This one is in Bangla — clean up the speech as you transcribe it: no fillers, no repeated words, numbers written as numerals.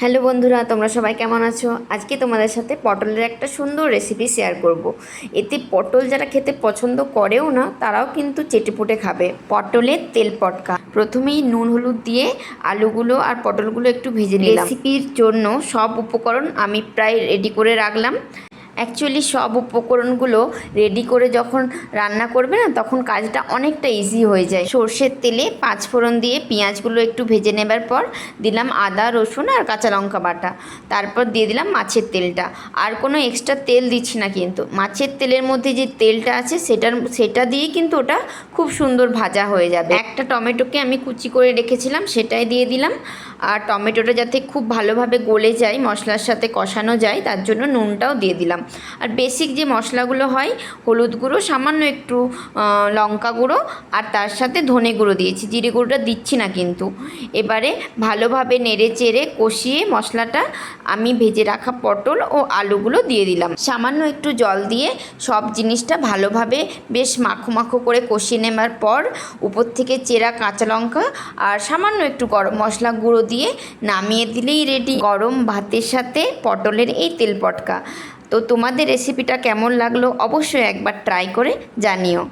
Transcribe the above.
হ্যালো বন্ধুরা, তোমরা সবাই কেমন আছো? আজকে তোমাদের সাথে পটলের একটা সুন্দর রেসিপি শেয়ার করব। এতে পটল যারা খেতে পছন্দ করেও না, তারাও কিন্তু চেটেপুটে খাবে। পটলের তেল পটকা। প্রথমেই নুন হলুদ দিয়ে আলুগুলো আর পটলগুলো একটু ভেজে নিলাম। রেসিপির জন্য সব উপকরণ আমি প্রায় রেডি করে রাখলাম। অ্যাকচুয়ালি সব উপকরণগুলো রেডি করে যখন রান্না করবে না, তখন কাজটা অনেকটা ইজি হয়ে যায়। সর্ষের তেলে 5 ফোড়ন দিয়ে পেঁয়াজগুলো একটু ভেজে নেবার পর দিলাম আদা রসুন আর কাঁচা লঙ্কা বাটা। তারপর দিয়ে দিলাম মাছের তেলটা। আর কোনো এক্সট্রা তেল দিচ্ছি না, কিন্তু মাছের তেলের মধ্যে যে তেলটা আছে সেটা দিয়ে কিন্তু ওটা খুব সুন্দর ভাজা হয়ে যাবে। একটা টমেটোকে আমি কুচি করে রেখেছিলাম, সেটাই দিয়ে দিলাম। আর টমেটোটা যাতে খুব ভালোভাবে গলে যায়, মশলার সাথে কষানো যায়, তার জন্য নুনটাও দিয়ে দিলাম। আর বেসিক যে মশলাগুলো হয়, হলুদ গুঁড়ো, সামান্য একটু লঙ্কা গুঁড়ো, আর তার সাথে ধনে গুঁড়ো দিয়েছি, জিরে গুঁড়োটা দিচ্ছি না কিন্তু। এবারে ভালোভাবে নেড়ে চেড়ে কষিয়ে মশলাটা আমি ভেজে রাখা পটল ও আলুগুলো দিয়ে দিলাম। সামান্য একটু জল দিয়ে সব জিনিসটা ভালোভাবে বেশ মাখো মাখো করে কষিয়ে নেবার পর উপর থেকে চেরা কাঁচা লঙ্কা আর সামান্য একটু গরম মশলা গুঁড়ো দিয়ে নামিয়ে দিলেই রেডি গরম ভাতের সাথে পটলের এই তেল পটকা। তো তোমাদের রেসিপিটা কেমন লাগলো অবশ্যই একবার ট্রাই করে জানিও।